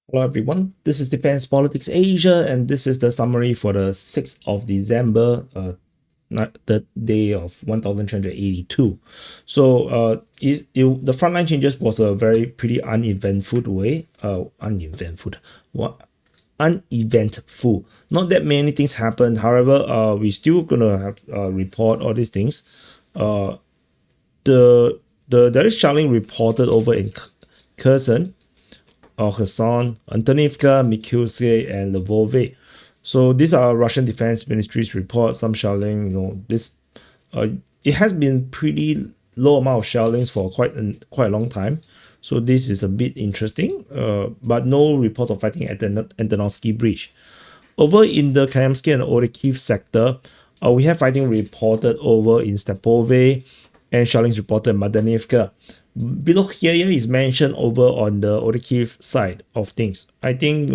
Hello everyone, this is Defense Politics Asia and this is the summary for the 6th of December, the day of 1382. So the frontline changes was a very pretty uneventful way, uneventful. Not that many things happened, however, we still gonna have report all these things. There is shelling reported over in Kherson, Kherson, Antonivka, Mykolaiv, and Lvov. So these are Russian Defense Ministry's reports. Some shelling, it has been pretty low amount of shellings for quite a long time. So this is a bit interesting, but no reports of fighting at the Antonovsky Bridge. Over in the Kayamsky and Orikhiv sector, we have fighting reported over in Stepove and shellings reported in Madanivka. Below here is mentioned over on the Orikhiv side of things. I think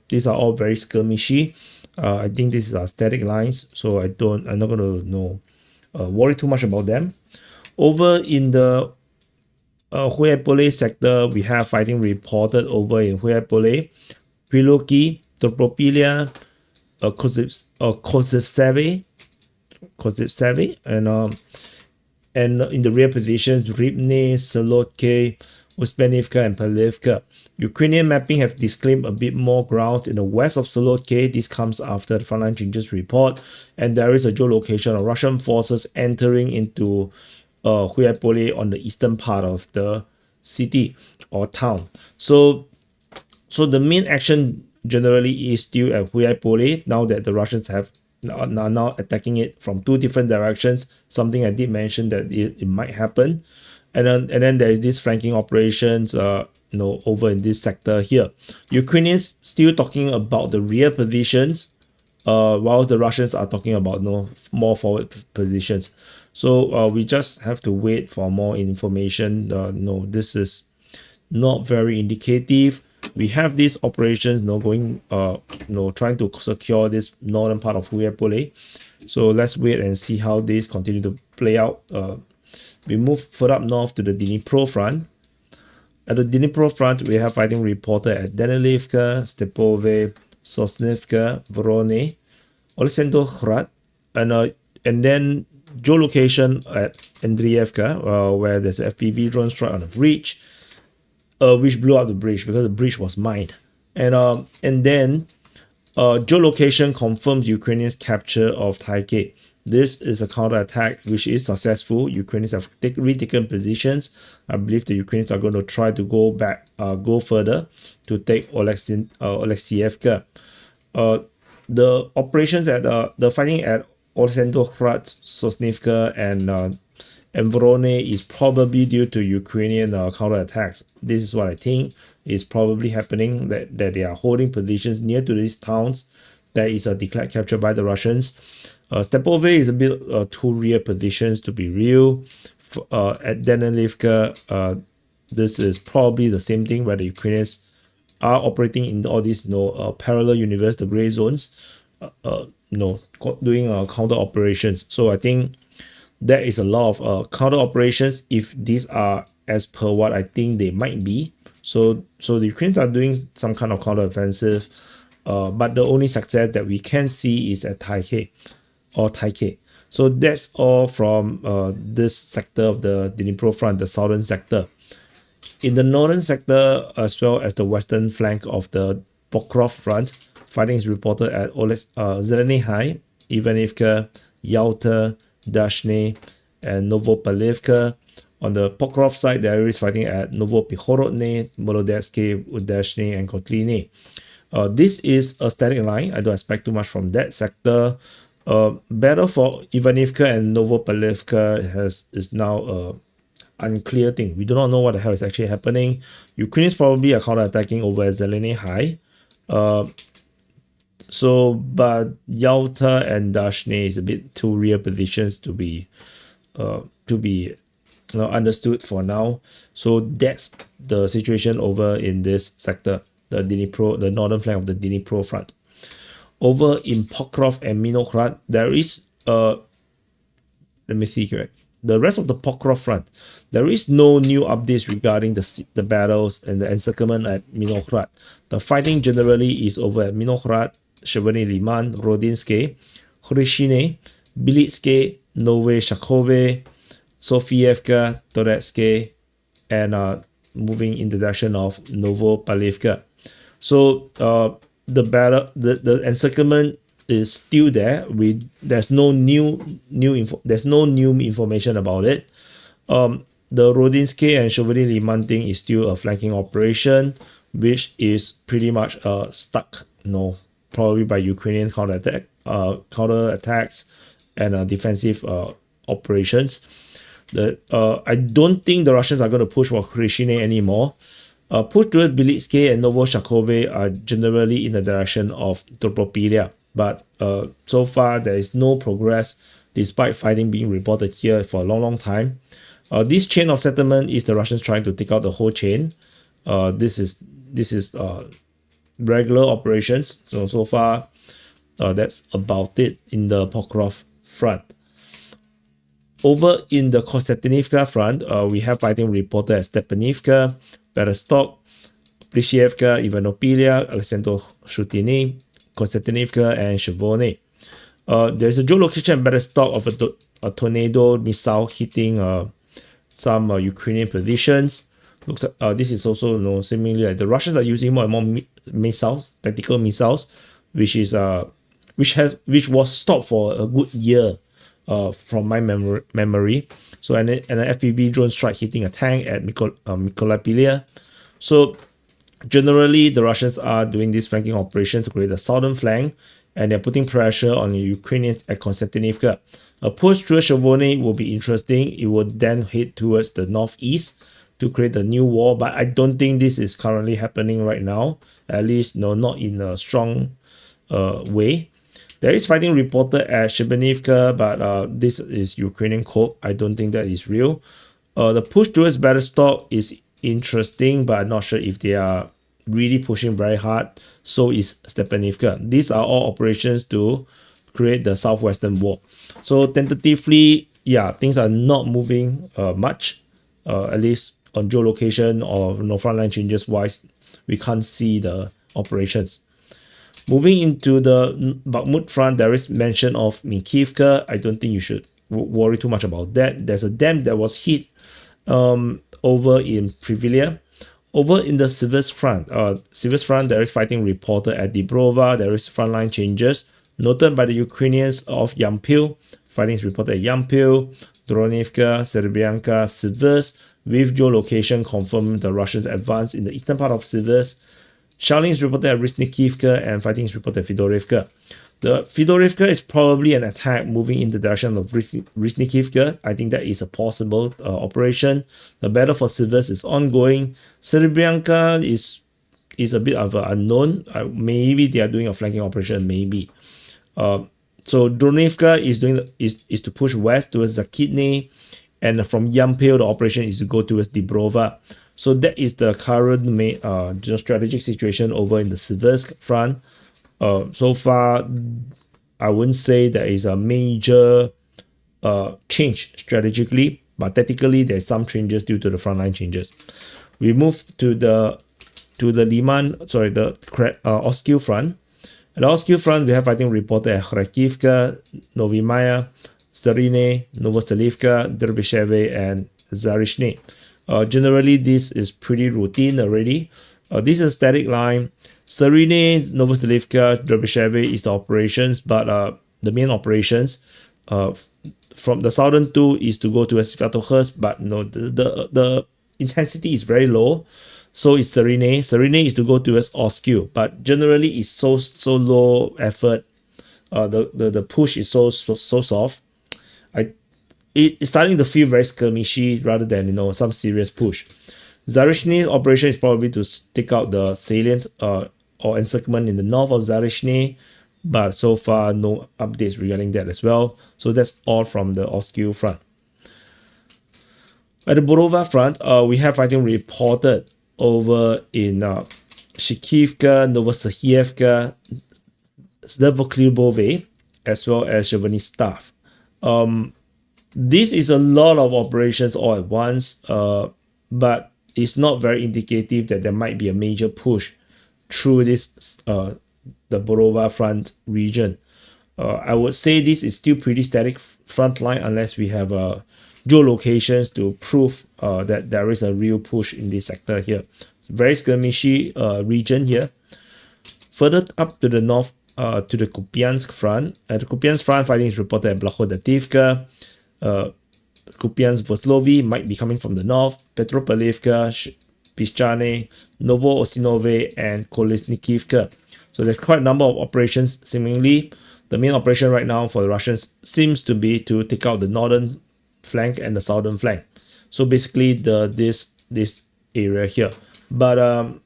these are all very skirmishy. I think these are static lines, so I'm not gonna worry too much about them. Over in the Huepole sector, we have fighting reported over in Huepole, Priloki, Tropopilia, Kozivseve, and in the rear positions, Ribne, Solodke, Uspenivka, and Palivka. Ukrainian mapping have disclaimed a bit more ground in the west of Solodke. This comes after the frontline changes report, and there is a geolocation of Russian forces entering into Huepole on the eastern part of the city or town. So the main action generally is still at Huepole now that the Russians have are now attacking it from two different directions. Something I did mention that it might happen, and then there is this flanking operations over in this sector here. Ukrainians still talking about the rear positions, while the Russians are talking about more forward positions. So we just have to wait for more information. This is not very indicative. We have these operations going trying to secure this northern part of Huepole. So let's wait and see how this continue to play out. We move further up north to the Dnipro Front. At the Dnipro Front, we have fighting reported at Danilivka, Stepove, Sosnivka, Vorone, Oleksandrov, and then geolocation at Andrievka, where there's an FPV drone strike on the bridge, which blew up the bridge because the bridge was mined. And then geolocation confirms Ukrainians' capture of Taike. This is a counterattack which is successful. Ukrainians have retaken positions. I believe the Ukrainians are going to try to go further to take Oleksievka. The operations at the fighting at Oleksandrov, Sosnivka, and Vorone is probably due to Ukrainian counterattacks. This is what I think is probably happening, that they are holding positions near to these towns that is declared capture by the Russians. Stepove is a bit too rear positions to be real. At Danilivka, this is probably the same thing where the Ukrainians are operating in all these parallel universe, the gray zones, doing counter operations. So I think there is a lot of counter operations if these are as per what I think they might be. So the Ukrainians are doing some kind of counter offensive, but the only success that we can see is at Taike. So that's all from this sector of the Dnipro Front, the southern sector. In the northern sector, as well as the western flank of the Pokrov Front, fighting is reported at Zeleny High, Ivanivka, Yalta, Dashne, and Novopalivka. On the Pokrov side, there is fighting at Novopihorodne, Molodetsky, Udashne, and Kotline. This is a static line. I don't expect too much from that sector. Battle for Ivanivka and Novopalivka is now unclear thing. We do not know what the hell is actually happening. Ukrainians probably are counterattacking over at Zeleny High. But Yalta and Dashne is a bit too rear positions to be understood for now. So that's the situation over in this sector, the northern flank of the Dnipro Front. Over in Pokrov and Minokhrad, there is let me see here. the rest of the Pokrov front, there is no new updates regarding the battles and the encirclement at Minograd. The fighting generally is over at Minograd, Severny Liman, Rodinske, Hryshine, Bilitske, Nove Shakove, Sofievka, Toretske, and moving in the direction of Novopalivka. So the encirclement is still there. There's no new information about it. The Rodinske and Severny Liman thing is still a flanking operation, which is pretty much stuck. Probably by Ukrainian counterattacks and defensive operations. I don't think the Russians are going to push for Hryshine anymore. Push towards Bilitske and Novoshakove are generally in the direction of Dropopilia, but so far there is no progress despite fighting being reported here for a long time. This chain of settlement is the Russians trying to take out the whole chain. This is regular operations. So far that's about it in the Pokrov front. Over in the Konstantinivka front, we have fighting reported at Stepanivka, Bereztok, Plyshievka, Ivanopilia, Alexandro Shutiny, Konstantinivka, and Shavone. There's a geolocation at Bereztok of a tornado missile hitting some Ukrainian positions. Looks like, this is also seemingly like the Russians are using more and more missiles, tactical missiles, which was stopped for a good year. From my memory. So an FPV drone strike hitting a tank at Mykolaipilia. So generally the Russians are doing this flanking operation to create a southern flank, and they're putting pressure on the Ukrainians at Konstantinivka. A push through Shavone will be interesting. It will then head towards the northeast to create a new war, but I don't think this is currently happening right now, at least not in a strong way. There is fighting reported at Shebenivka, but this is Ukrainian code. I don't think that is real. The push towards Bereztok is interesting, but I'm not sure if they are really pushing very hard. So is Stepanivka. These are all operations to create the southwestern wall. So tentatively, yeah, things are not moving much, at least on geolocation or frontline changes wise. We can't see the operations. Moving into the Bakhmut front, there is mention of Minkivka. I don't think you should worry too much about that. There's a dam that was hit over in Privilia. Over in the Siversk front, there is fighting reported at Dibrova. There is frontline changes noted by the Ukrainians of Yampil. Fighting is reported at Yampil, Dronivka, Serbianka, Siversk, with geolocation confirmed the Russians advance in the eastern part of Siversk. Shelling is reported at Risnikivka and fighting is reported at Fedorivka. The Fedorivka is probably an attack moving in the direction of Risnikivka. I think that is a possible operation. The battle for Siversk is ongoing. Serbianka is a bit of an unknown. Maybe they are doing a flanking operation, maybe. So Dronivka is to push west towards Zakitny, and from Yampil the operation is to go towards Dibrova. So that is the current strategic situation over in the Siversk front. So far, I wouldn't say there is a major change strategically, but tactically there's some changes due to the frontline changes. We move to the Oskil front. At the Oskil front, we have fighting reported at Kharkivka, Novy Maya, Starine, Novoselivka, Derbysheve, and Zarishny. Generally, this is pretty routine already. This is a static line. Serine, Novoselivka, Derbysheve is the operations, but the main operations from the southern two is to go to Svatohursk, but the intensity is very low. So is Serine. Serine is to go towards Oskil, but generally it's so low effort. The push is so soft. It's starting to feel very skirmishy rather than some serious push. Zarishny's operation is probably to take out the salient or encirclement in the north of Zarishny, but so far no updates regarding that as well. So that's all from the Oskil front. At the Borova front, we have fighting reported over in Shikivka, Novosahievka, Zdevokhlibove, as well as Shavony Stav. This is a lot of operations all at once, but it's not very indicative that there might be a major push through this the Borova front region. I would say this is still pretty static front line unless we have geolocations to prove that there is a real push in this sector here. It's very skirmishy region here. Further up to the north, to the Kupiansk front. At the Kupiansk front, fighting is reported at Blahodativka. Kupiansk-Voslovi might be coming from the north. Petropavlivka, Pischane, Novo-Osinove, and Kolesnikivka. So there's quite a number of operations. Seemingly, the main operation right now for the Russians seems to be to take out the northern flank and the southern flank. So basically, this area here. But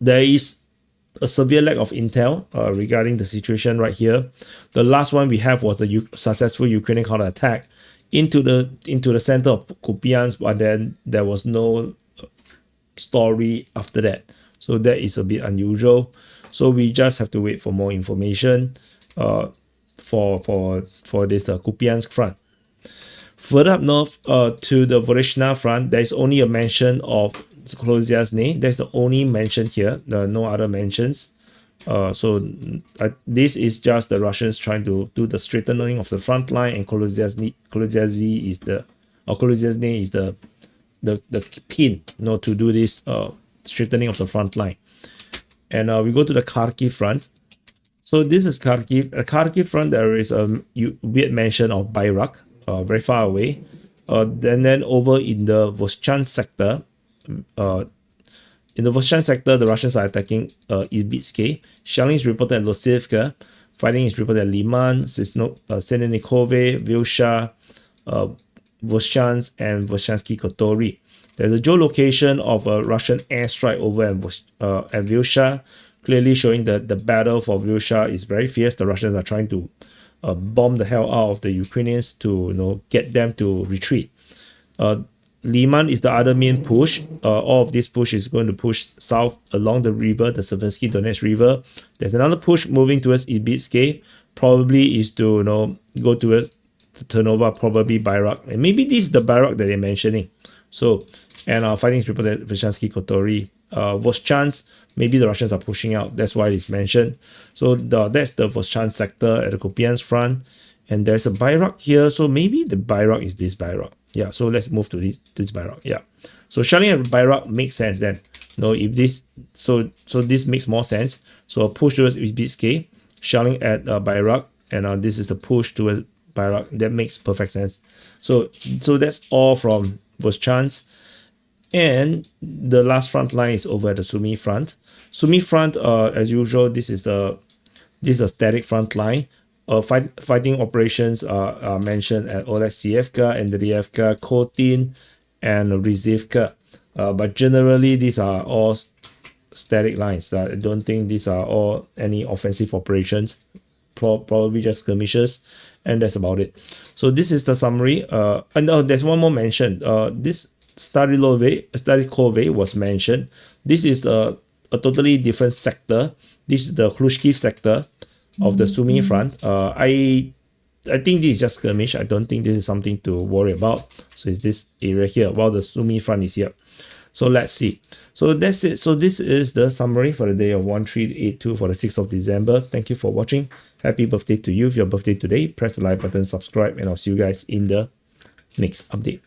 there is a severe lack of intel regarding the situation right here. The last one we have was the successful Ukrainian counterattack into the center of Kupiansk, but then there was no story after that. So that is a bit unusual. So we just have to wait for more information for this Kupiansk front. Further up north to the Volhynia front, there is only a mention of Kolozhiazny. That's the only mention here. There are no other mentions. This is just the Russians trying to do the straightening of the front line, and Kolozhiazny is the pin, to do this straightening of the front line. And we go to the Kharkiv front. So this is Kharkiv. At Kharkiv front, there is a weird mention of Bayrak, very far away. Then over in the Voschan sector, the Russians are attacking Ibitske. Shelling is reported at Losivka. Fighting is reported at Liman, Senenikove, Vilsha, Voschans, and Voshansky Kotori. There's a geolocation of a Russian airstrike over at Vilsha, clearly showing that the battle for Vilsha is very fierce. The Russians are trying to bomb the hell out of the Ukrainians to get them to retreat. Liman is the other main push. All of this push is going to push south along the river, the Seversky Donetsk River. There's another push moving towards Ibitske, probably is to go towards Ternova, probably Bayrak, and maybe this is the Bayrak that they're mentioning. So, and fighting is reported at Vyshansky Kotori. Voschans, maybe the Russians are pushing out. That's why it's mentioned. So that's the Voschan sector at the Kupiansk front. And there's a Bayrak here. So maybe the Bayrak is this Bayrak. Yeah, so let's move to this Bayrak. Yeah. So shelling at Bayrak makes sense then. If this, so this makes more sense. So a push towards Ibitske, shelling at Bayrak, and this is the push towards Bayrak. That makes perfect sense. So that's all from Voschans. And the last front line is over at the Sumy front. Sumy front, as usual, this is a static front line. Fighting operations are mentioned at Oleksievka, Andriivka, Kotin, and Rizivka. But generally, these are all static lines. I don't think these are all any offensive operations. Probably just skirmishes, and that's about it. So this is the summary. And there's one more mention. This Starikove was mentioned. This is a totally different sector. This is the Khrushchev sector of the Sumy front. I think this is just skirmish. I don't think this is something to worry about. So it's this area here, while the Sumy front is here. So let's see. So that's it. So this is the summary for the day of 1382 for the 6th of December. Thank you for watching. Happy birthday to you. If your birthday today, press the like button, subscribe, and I'll see you guys in the next update.